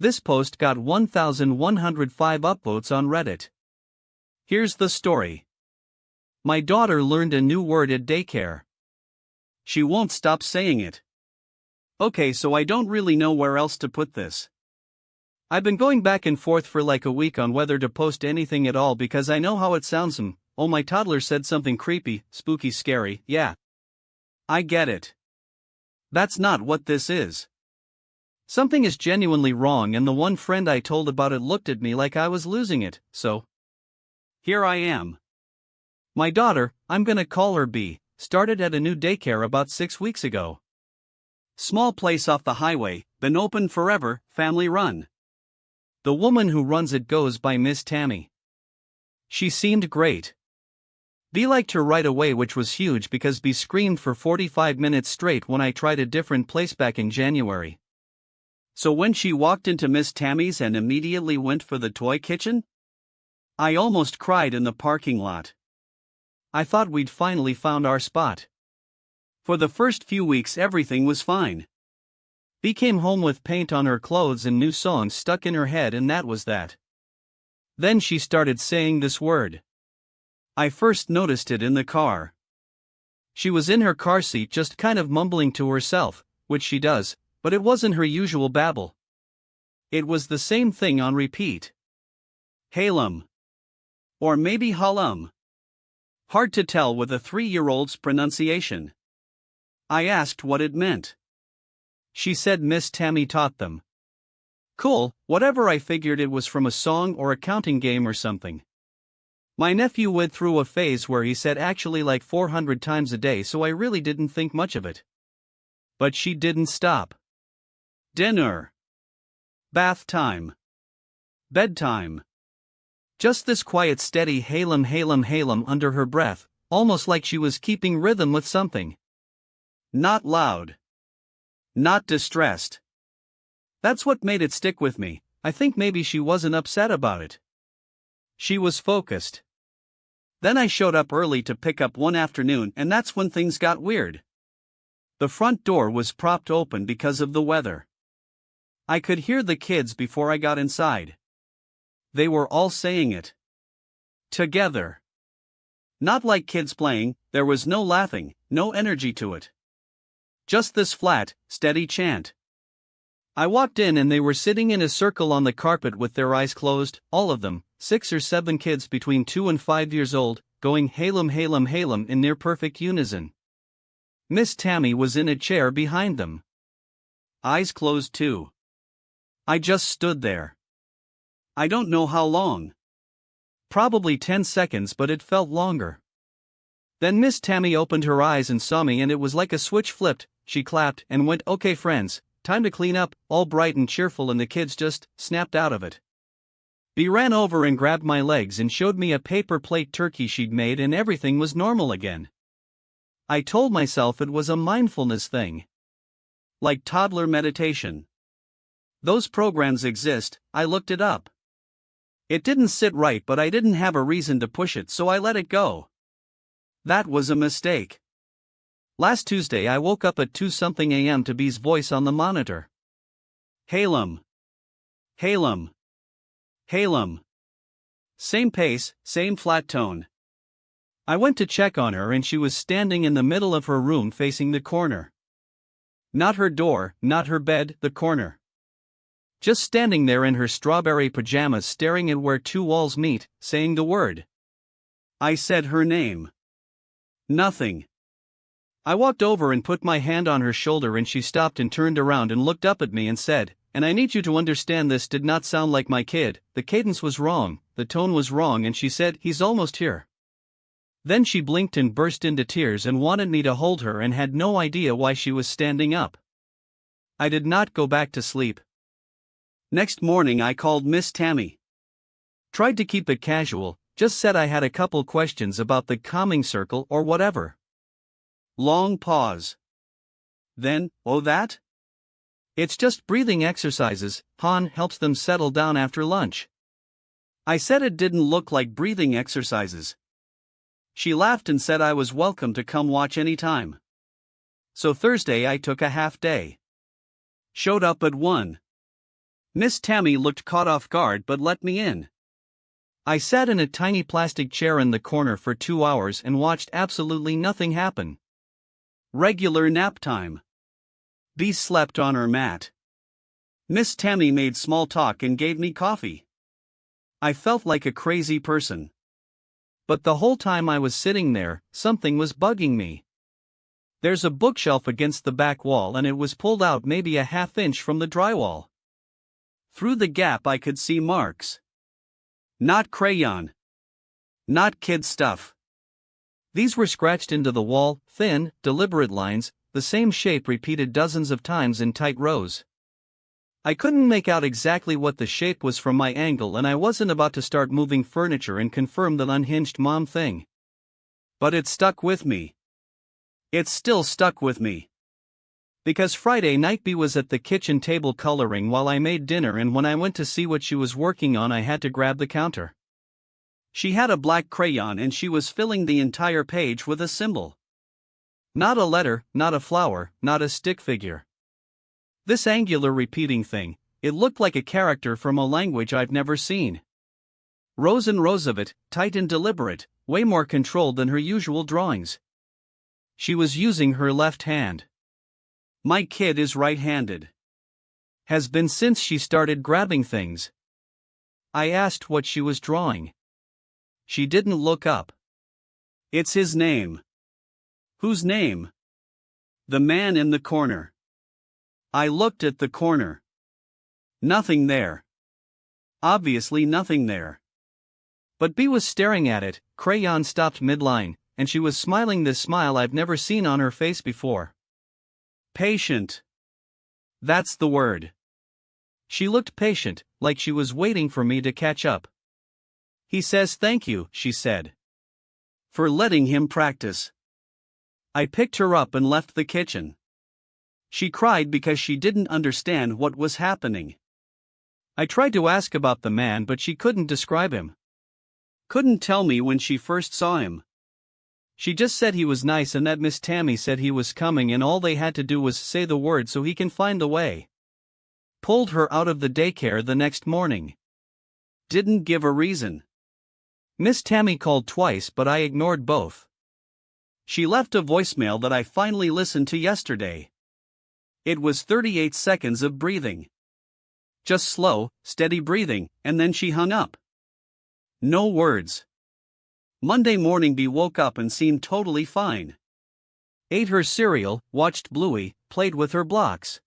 This post got 1,105 upvotes on Reddit. Here's the story. My daughter learned a new word at daycare. She won't stop saying it. Okay, so I don't really know where else to put this. I've been going back and forth for like a week on whether to post anything at all because I know how it sounds. Oh, my toddler said something creepy, spooky, scary. Yeah. I get it. That's not what this is. Something is genuinely wrong, and the one friend I told about it looked at me like I was losing it, so here I am. My daughter, I'm gonna call her B, started at a new daycare about 6 weeks ago. Small place off the highway, been open forever, family run. The woman who runs it goes by Miss Tammy. She seemed great. B liked her right away, which was huge because B screamed for 45 minutes straight when I tried a different place back in January. So when she walked into Miss Tammy's and immediately went for the toy kitchen, I almost cried in the parking lot. I thought we'd finally found our spot. For the first few weeks everything was fine. B came home with paint on her clothes and new songs stuck in her head, and that was that. Then she started saying this word. I first noticed it in the car. She was in her car seat just kind of mumbling to herself, which she does, but it wasn't her usual babble. It was the same thing on repeat. Halum. Or maybe halum. Hard to tell with a 3-year-old's pronunciation. I asked what it meant. She said Miss Tammy taught them. Cool, whatever. I figured it was from a song or a counting game or something. My nephew went through a phase where he said actually like 400 times a day, so I really didn't think much of it. But she didn't stop. Dinner. Bath time. Bedtime. Just this quiet, steady halum halum halum under her breath, almost like she was keeping rhythm with something. Not loud. Not distressed. That's what made it stick with me. I think maybe she wasn't upset about it. She was focused. Then I showed up early to pick up one afternoon, and that's when things got weird. The front door was propped open because of the weather. I could hear the kids before I got inside. They were all saying it. Together. Not like kids playing, there was no laughing, no energy to it. Just this flat, steady chant. I walked in and they were sitting in a circle on the carpet with their eyes closed, all of them, 6 or 7 kids between 2 and 5 years old, going halum halum halum in near perfect unison. Miss Tammy was in a chair behind them. Eyes closed too. I just stood there. I don't know how long. Probably 10 seconds, but it felt longer. Then Miss Tammy opened her eyes and saw me, and it was like a switch flipped. She clapped and went, "Okay friends, time to clean up," all bright and cheerful, and the kids just snapped out of it. B ran over and grabbed my legs and showed me a paper plate turkey she'd made, and everything was normal again. I told myself it was a mindfulness thing. Like toddler meditation. Those programs exist. I looked it up. It didn't sit right, but I didn't have a reason to push it, so I let it go. That was a mistake. Last Tuesday I woke up at 2-something a.m. to B's voice on the monitor. Halum. Halum. Halum. Same pace, same flat tone. I went to check on her and she was standing in the middle of her room facing the corner. Not her door, not her bed, the corner. Just standing there in her strawberry pajamas, staring at where 2 walls meet, saying the word. I said her name. Nothing. I walked over and put my hand on her shoulder, and she stopped and turned around and looked up at me and said, "And I need you to understand, this did not sound like my kid. The cadence was wrong, the tone was wrong," and she said, "He's almost here." Then she blinked and burst into tears and wanted me to hold her and had no idea why she was standing up. I did not go back to sleep. Next morning I called Miss Tammy. Tried to keep it casual, just said I had a couple questions about the calming circle or whatever. Long pause. Then, "Oh, that? It's just breathing exercises. Han helps them settle down after lunch." I said it didn't look like breathing exercises. She laughed and said I was welcome to come watch anytime. So Thursday I took a half day. Showed up at 1. Miss Tammy looked caught off guard but let me in. I sat in a tiny plastic chair in the corner for 2 hours and watched absolutely nothing happen. Regular nap time. Bee slept on her mat. Miss Tammy made small talk and gave me coffee. I felt like a crazy person. But the whole time I was sitting there, something was bugging me. There's a bookshelf against the back wall and it was pulled out maybe a half-inch from the drywall. Through the gap I could see marks. Not crayon. Not kid stuff. These were scratched into the wall, thin, deliberate lines, the same shape repeated dozens of times in tight rows. I couldn't make out exactly what the shape was from my angle and I wasn't about to start moving furniture and confirm that unhinged mom thing. But it stuck with me. It's still stuck with me. Because Friday night Bee was at the kitchen table coloring while I made dinner, and when I went to see what she was working on I had to grab the counter. She had a black crayon and she was filling the entire page with a symbol. Not a letter, not a flower, not a stick figure. This angular repeating thing, it looked like a character from a language I've never seen. Rows and rows of it, tight and deliberate, way more controlled than her usual drawings. She was using her left hand. My kid is right-handed. Has been since she started grabbing things. I asked what she was drawing. She didn't look up. It's his name. Whose name? The man in the corner. I looked at the corner. Nothing there. Obviously nothing there. But Bee was staring at it, crayon stopped midline, and she was smiling this smile I've never seen on her face before. Patient. That's the word. She looked patient, like she was waiting for me to catch up. He says thank you, she said. For letting him practice. I picked her up and left the kitchen. She cried because she didn't understand what was happening. I tried to ask about the man but she couldn't describe him. Couldn't tell me when she first saw him. She just said he was nice and that Miss Tammy said he was coming and all they had to do was say the word so he can find the way. Pulled her out of the daycare the next morning. Didn't give a reason. Miss Tammy called twice but I ignored both. She left a voicemail that I finally listened to yesterday. It was 38 seconds of breathing. Just slow, steady breathing, and then she hung up. No words. Monday morning Bee woke up and seemed totally fine. Ate her cereal, watched Bluey, played with her blocks.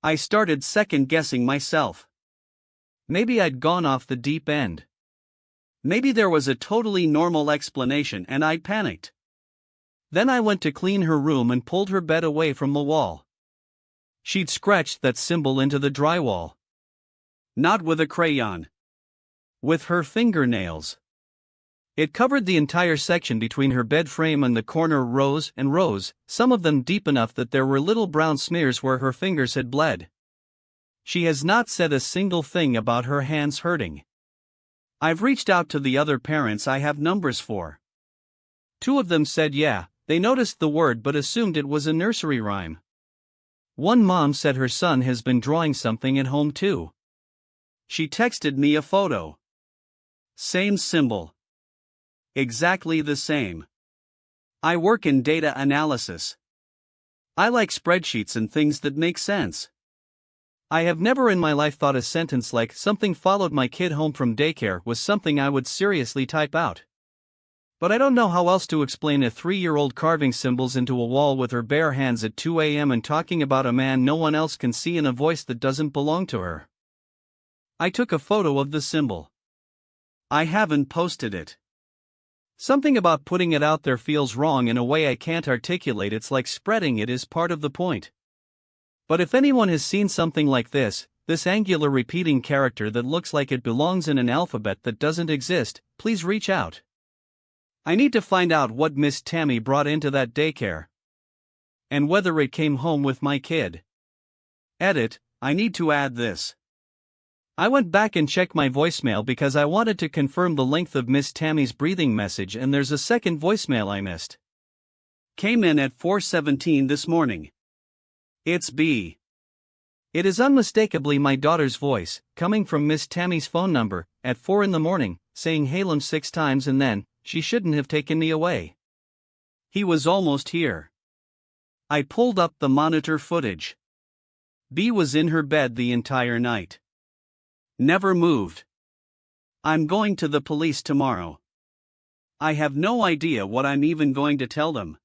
I started second-guessing myself. Maybe I'd gone off the deep end. Maybe there was a totally normal explanation and I panicked. Then I went to clean her room and pulled her bed away from the wall. She'd scratched that symbol into the drywall. Not with a crayon. With her fingernails. It covered the entire section between her bed frame and the corner, rows and rows, some of them deep enough that there were little brown smears where her fingers had bled. She has not said a single thing about her hands hurting. I've reached out to the other parents I have numbers for. 2 of them said yeah, they noticed the word but assumed it was a nursery rhyme. One mom said her son has been drawing something at home too. She texted me a photo. Same symbol. Exactly the same. I work in data analysis. I like spreadsheets and things that make sense. I have never in my life thought a sentence like "something followed my kid home from daycare" was something I would seriously type out. But I don't know how else to explain a 3-year-old carving symbols into a wall with her bare hands at 2 a.m. and talking about a man no one else can see in a voice that doesn't belong to her. I took a photo of the symbol. I haven't posted it. Something about putting it out there feels wrong in a way I can't articulate. It's like spreading it is part of the point. But if anyone has seen something like this angular repeating character that looks like it belongs in an alphabet that doesn't exist, please reach out. I need to find out what Miss Tammy brought into that daycare. And whether it came home with my kid. Edit, I need to add this. I went back and checked my voicemail because I wanted to confirm the length of Miss Tammy's breathing message, and there's a second voicemail I missed. Came in at 4:17 this morning. It's B. It is unmistakably my daughter's voice, coming from Miss Tammy's phone number, at 4 in the morning, saying Halem 6 times and then, she shouldn't have taken me away. He was almost here. I pulled up the monitor footage. B was in her bed the entire night. Never moved. I'm going to the police tomorrow. I have no idea what I'm even going to tell them.